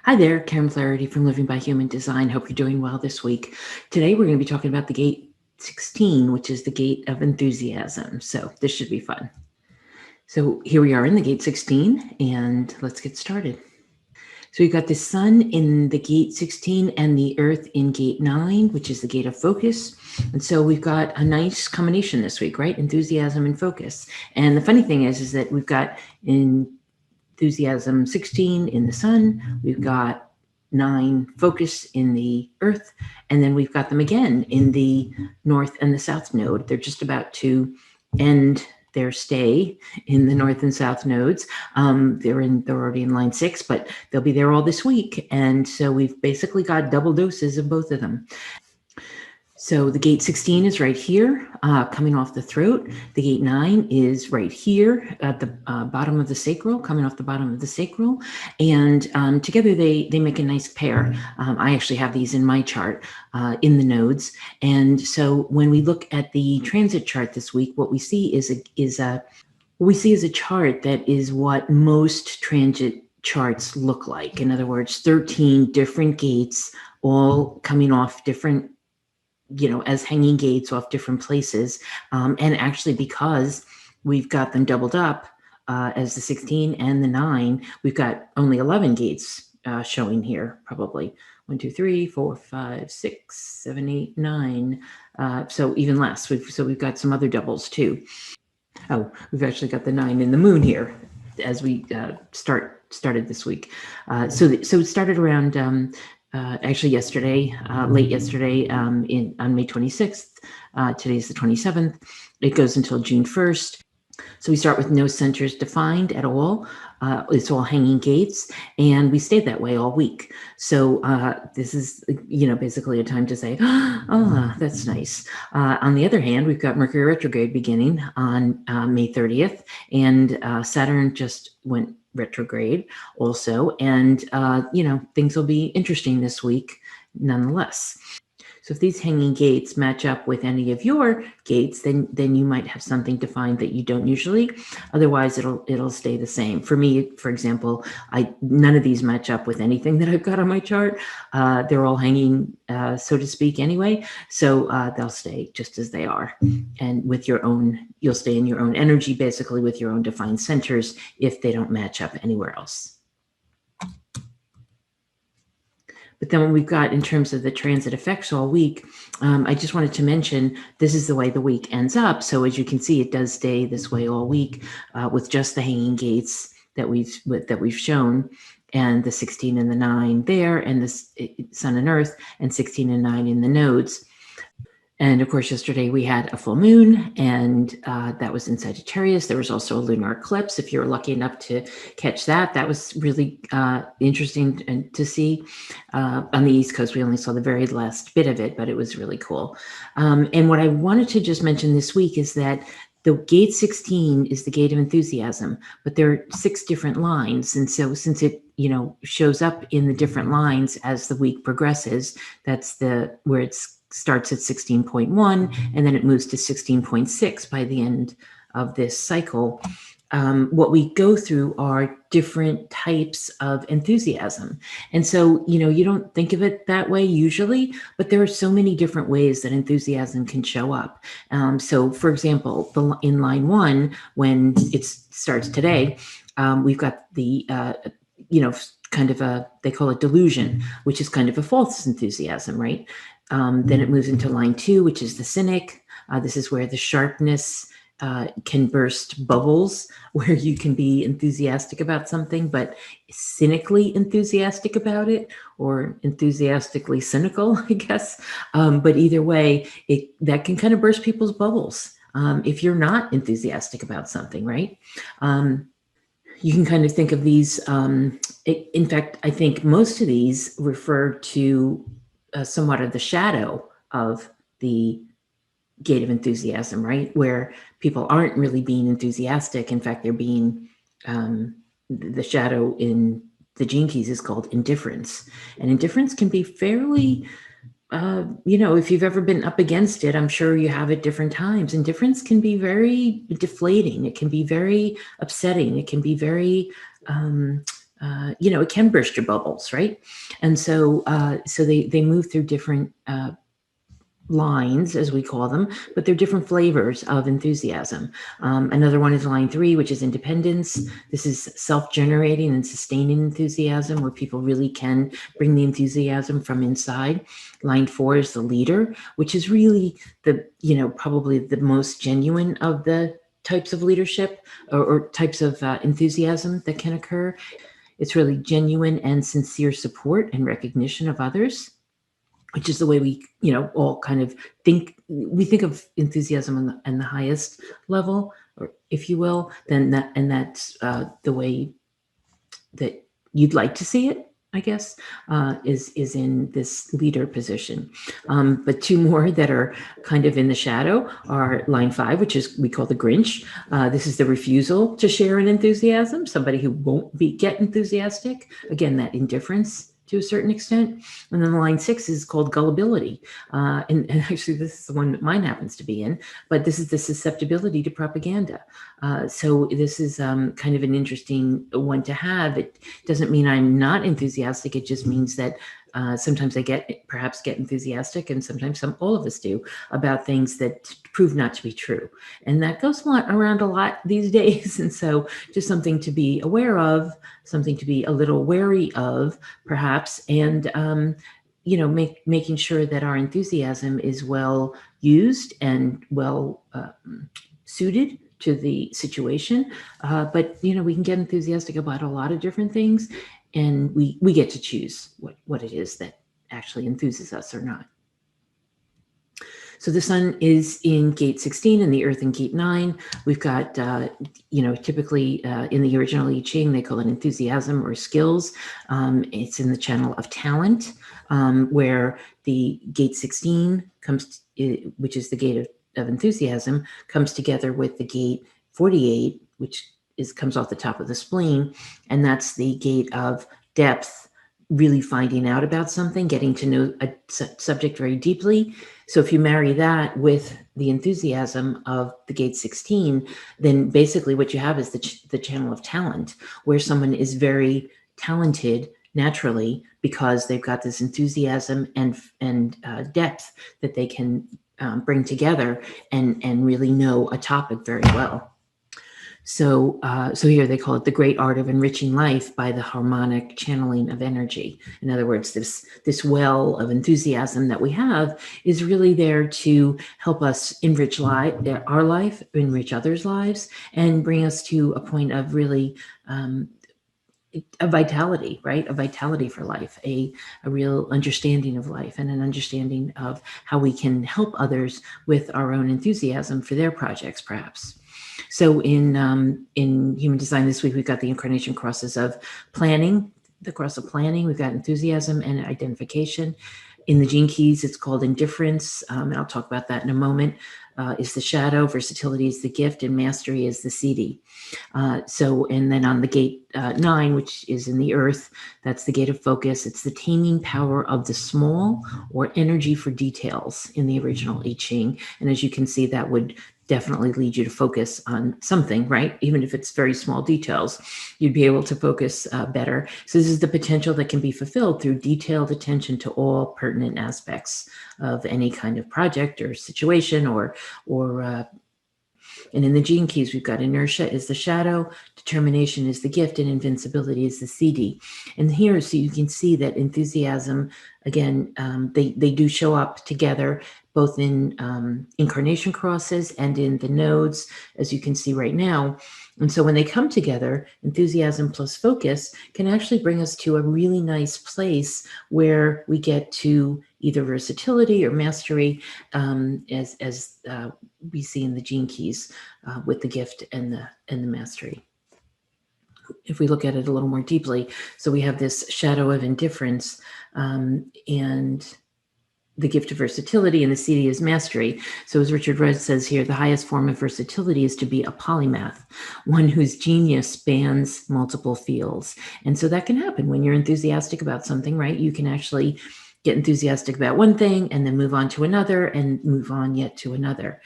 Hi there, Karen Flaherty from Living by Human Design. Hope you're doing well this week. Today we're going to be talking about the gate 16, which is the gate of enthusiasm. So this should be fun. So here we are in the gate 16, and let's get started. So we've got the sun in the gate 16 and the earth in gate 9, which is the gate of focus. And so we've got a nice combination this week, right? Enthusiasm and focus. And the funny thing is that we've got enthusiasm 16 in the sun, we've got 9 focus in the earth, and then we've got them again in the north and the south node. They're just about to end their stay in the north and south nodes. They're already in line 6, but they'll be there all this week. And so we've basically got double doses of both of them. So the gate 16 is right here, coming off the throat. The gate 9 is right here at the bottom of the sacral, coming off the bottom of the sacral. And together they make a nice pair. I actually have these in my chart in the nodes. And so when we look at the transit chart this week, what we see is a chart that is what most transit charts look like. In other words, 13 different gates, all coming off different, as hanging gates off different places. And actually, because we've got them doubled up as the 16 and the 9, we've got only 11 gates showing here, probably 1, 2, 3, 4, 5, 6, 7, 8, 9. So even less. We've got some other doubles too. Oh, we've actually got the 9 in the moon here as we started this week. So it started around actually yesterday, late yesterday, on May 26th. Today's the 27th. It goes until June 1st. So we start with no centers defined at all. It's all hanging gates, and we stayed that way all week. So this is, basically a time to say, oh, that's nice. On the other hand, we've got Mercury Retrograde beginning on May 30th, and Saturn just went retrograde also. And, things will be interesting this week nonetheless. So if these hanging gates match up with any of your gates, then you might have something defined that you don't usually. Otherwise, it'll stay the same. For me, for example, none of these match up with anything that I've got on my chart. They're all hanging, so to speak, anyway. So they'll stay just as they are. And you'll stay in your own energy, basically with your own defined centers if they don't match up anywhere else. But then when we've got in terms of the transit effects all week, I just wanted to mention this is the way the week ends up. So as you can see, it does stay this way all week with just the hanging gates that we've shown, and the 16 and the 9 there, and the sun and earth, and 16 and 9 in the nodes. And of course, yesterday we had a full moon, and that was in Sagittarius. There was also a lunar eclipse. If you were lucky enough to catch that, that was really interesting to see. On the East Coast, we only saw the very last bit of it, but it was really cool. And what I wanted to just mention this week is that the gate 16 is the gate of enthusiasm, but there are 6 different lines. And so since it, shows up in the different lines as the week progresses, that's where it starts at 16.1, and then it moves to 16.6 by the end of this cycle. What we go through are different types of enthusiasm. And so, you don't think of it that way usually, but there are so many different ways that enthusiasm can show up. So for example, in line 1, when it starts today, we've got the, kind of they call it delusion, which is kind of a false enthusiasm, right? Then it moves into line 2, which is the cynic. This is where the sharpness can burst bubbles, where you can be enthusiastic about something, but cynically enthusiastic about it, or enthusiastically cynical, I guess. But either way, that can kind of burst people's bubbles if you're not enthusiastic about something, right? You can kind of think of these. In fact, I think most of these refer to somewhat of the shadow of the gate of enthusiasm, right? Where people aren't really being enthusiastic. In fact, they're being, the shadow in the Gene Keys is called indifference. And indifference can be fairly, if you've ever been up against it, I'm sure you have at different times. Indifference can be very deflating. It can be very upsetting. It can be very, it can burst your bubbles, right? And so they move through different lines, as we call them, but they're different flavors of enthusiasm. Another one is line 3, which is independence. This is self-generating and sustaining enthusiasm, where people really can bring the enthusiasm from inside. Line 4 is the leader, which is really probably the most genuine of the types of leadership or types of enthusiasm that can occur. It's really genuine and sincere support and recognition of others, which is the way we, all kind of think. We think of enthusiasm on the highest level, or if you will, then that's the way that you'd like to see it, I guess, is in this leader position. But two more that are kind of in the shadow are line 5, which is we call the Grinch. This is the refusal to share an enthusiasm, somebody who won't get enthusiastic. Again, that indifference to a certain extent. And then line 6 is called gullibility. And actually, this is the one that mine happens to be in, but this is the susceptibility to propaganda. So this is kind of an interesting one to have. It doesn't mean I'm not enthusiastic. It just means that sometimes I perhaps get enthusiastic, and sometimes all of us do, about things that prove not to be true. And that goes around a lot these days. And so just something to be aware of, something to be a little wary of, perhaps, and making sure that our enthusiasm is well used and well suited to the situation. But we can get enthusiastic about a lot of different things, and we get to choose what it is that actually enthuses us or not. So the sun is in gate 16 and the earth in gate 9. We've got, typically in the original I Ching, they call it enthusiasm or skills. It's in the channel of talent, where the gate 16 comes, which is the gate of enthusiasm, comes together with the gate 48, which comes off the top of the spleen. And that's the gate of depth, really finding out about something, getting to know a subject very deeply. So if you marry that with the enthusiasm of the gate 16, then basically what you have is the channel of talent, where someone is very talented naturally because they've got this enthusiasm and depth that they can bring together and really know a topic very well. So here they call it the great art of enriching life by the harmonic channeling of energy. In other words, this well of enthusiasm that we have is really there to help us enrich our life, enrich others' lives, and bring us to a point of really a vitality, right? A vitality for life, a real understanding of life, and an understanding of how we can help others with our own enthusiasm for their projects, perhaps. So in human design this week, we've got the incarnation crosses of planning, the cross of planning. We've got enthusiasm and identification. In the gene keys, it's called indifference. And I'll talk about that in a moment. Is the shadow, versatility is the gift, and mastery is the CD. And then on the gate 9, which is in the earth, that's the gate of focus. It's the taming power of the small, or energy for details in the original I Ching. And as you can see, that would definitely lead you to focus on something, right? Even if it's very small details, you'd be able to focus better. So this is the potential that can be fulfilled through detailed attention to all pertinent aspects of any kind of project or situation and in the gene keys, we've got inertia is the shadow, determination is the gift, and invincibility is the CD. And here, so you can see that enthusiasm, again, they do show up together, both in incarnation crosses and in the nodes, as you can see right now. And so when they come together, enthusiasm plus focus can actually bring us to a really nice place where we get to either versatility or mastery, as we see in the gene keys with the gift and the mastery. If we look at it a little more deeply, so we have this shadow of indifference and the gift of versatility, and the CD is mastery. So as Richard Rudd says here, the highest form of versatility is to be a polymath, one whose genius spans multiple fields. And so that can happen when you're enthusiastic about something, right? You can actually get enthusiastic about one thing and then move on to another and move on yet to another.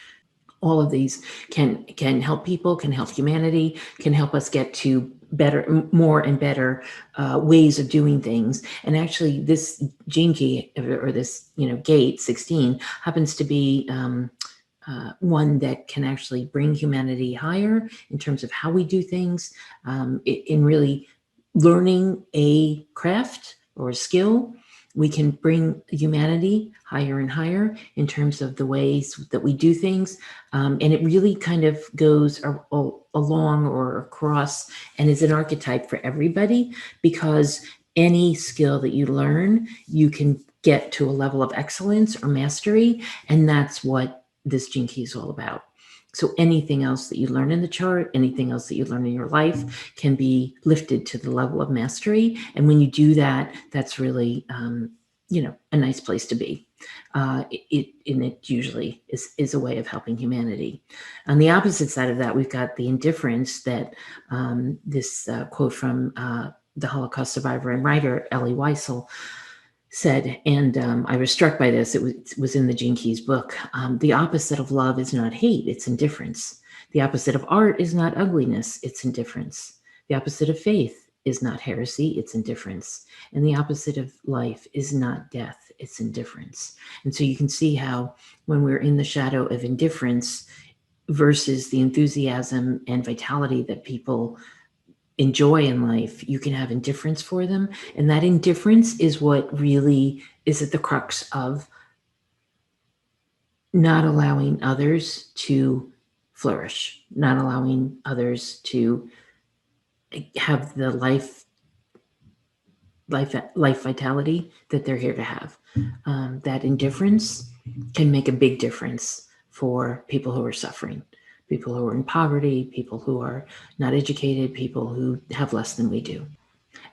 All of these can help people, can help humanity, can help us get to better, more and better ways of doing things. And actually, this gene key, or this gate 16, happens to be one that can actually bring humanity higher in terms of how we do things, in really learning a craft or a skill. We can bring humanity higher and higher in terms of the ways that we do things. And it really kind of goes along or across and is an archetype for everybody, because any skill that you learn, you can get to a level of excellence or mastery. And that's what this gene key is all about. So anything else that you learn in the chart, anything else that you learn in your life, can be lifted to the level of mastery. And when you do that, that's really, a nice place to be. It usually is a way of helping humanity. On the opposite side of that, we've got the indifference that this quote from the Holocaust survivor and writer Elie Wiesel said, and I was struck by this. It was in the Gene Keys book. The opposite of love is not hate, it's indifference. The opposite of art is not ugliness, it's indifference. The opposite of faith is not heresy, it's indifference. And the opposite of life is not death, it's indifference. And so you can see how when we're in the shadow of indifference versus the enthusiasm and vitality that people enjoy in life, you can have indifference for them. And that indifference is what really is at the crux of not allowing others to flourish, not allowing others to have the life vitality that they're here to have. That indifference can make a big difference for people who are suffering, people who are in poverty, people who are not educated, people who have less than we do.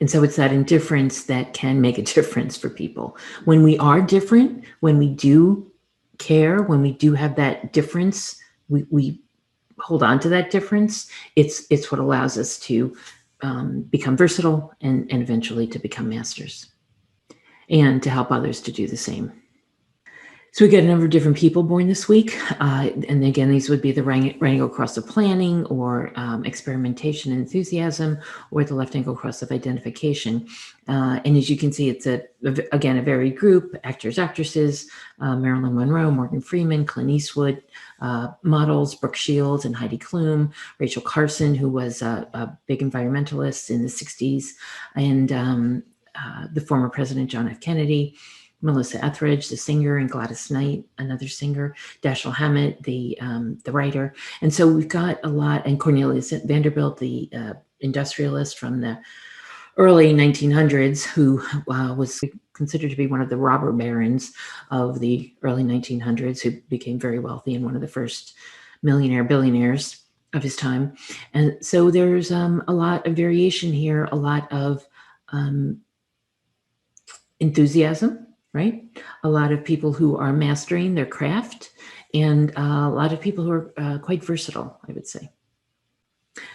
And so it's that indifference that can make a difference for people. When we are different, when we do care, when we do have that difference, we hold on to that difference. It's what allows us to become versatile and eventually to become masters, and to help others to do the same. So we got a number of different people born this week. And again, these would be the right angle cross of planning, or experimentation and enthusiasm, or the left angle cross of identification. And as you can see, it's again a varied group: actors, actresses, Marilyn Monroe, Morgan Freeman, Clint Eastwood, models, Brooke Shields and Heidi Klum, Rachel Carson, who was a big environmentalist in the 60s, and the former President John F. Kennedy, Melissa Etheridge, the singer, and Gladys Knight, another singer, Dashiell Hammett, the writer. And so we've got a lot, and Cornelius Vanderbilt, the industrialist from the early 1900s, who was considered to be one of the robber barons of the early 1900s, who became very wealthy and one of the first billionaires of his time. And so there's a lot of variation here, a lot of enthusiasm, right? A lot of people who are mastering their craft, and a lot of people who are quite versatile, I would say.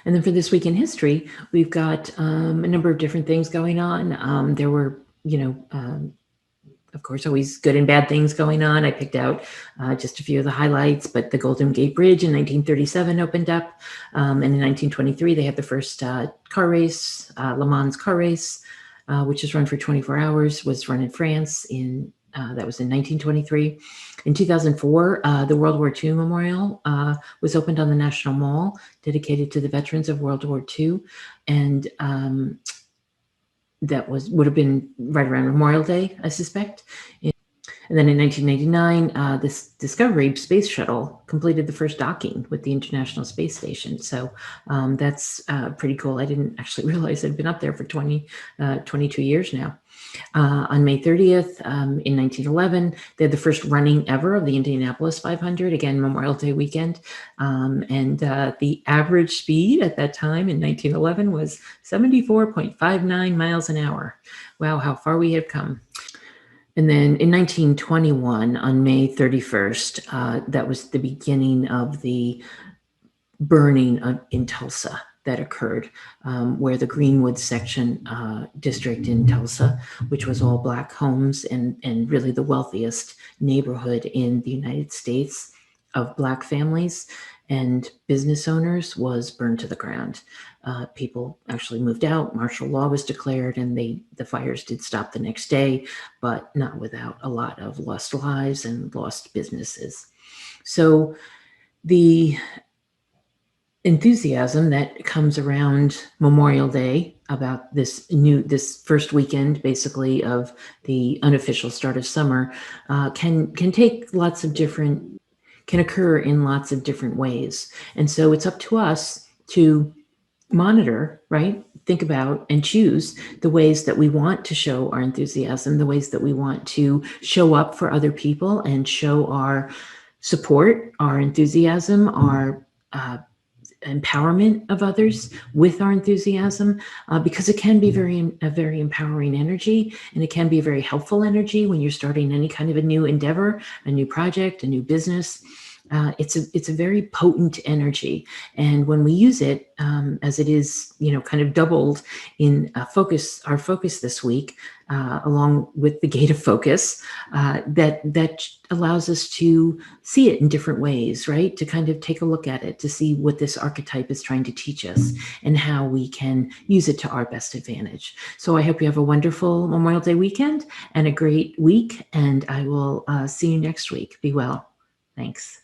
And then for this week in history, we've got a number of different things going on. There were, of course, always good and bad things going on. I picked out just a few of the highlights, but the Golden Gate Bridge in 1937 opened up. And in 1923, they had the first car race, Le Mans car race, which is run for 24 hours, was run in France that was in 1923. In 2004, the World War II Memorial was opened on the National Mall, dedicated to the veterans of World War II. And that would have been right around Memorial Day, I suspect. And then in 1999, this Discovery space shuttle completed the first docking with the International Space Station. So that's pretty cool. I didn't actually realize it had been up there for 22 years now. On May 30th, in 1911, they had the first running ever of the Indianapolis 500, again, Memorial Day weekend. And the average speed at that time in 1911 was 74.59 miles an hour. Wow, how far we have come. And then in 1921, on May 31st, that was the beginning of the burning in Tulsa that occurred, where the Greenwood section district in Tulsa, which was all Black homes and really the wealthiest neighborhood in the United States of Black families, and business owners was burned to the ground. People actually moved out. Martial law was declared, and the fires did stop the next day, but not without a lot of lost lives and lost businesses. So the enthusiasm that comes around Memorial Day about this first weekend, basically, of the unofficial start of summer, can occur in lots of different ways. And so it's up to us to monitor, right? Think about and choose the ways that we want to show our enthusiasm, the ways that we want to show up for other people and show our support, our enthusiasm, our empowerment of others with our enthusiasm, because it can be a very empowering energy, and it can be a very helpful energy when you're starting any kind of a new endeavor, a new project, a new business. It's a very potent energy, and when we use it, as it is, kind of doubled in our focus this week, along with the gate of focus, that allows us to see it in different ways, right? To kind of take a look at it, to see what this archetype is trying to teach us and how we can use it to our best advantage. So I hope you have a wonderful Memorial Day weekend and a great week, and I will see you next week. Be well. Thanks.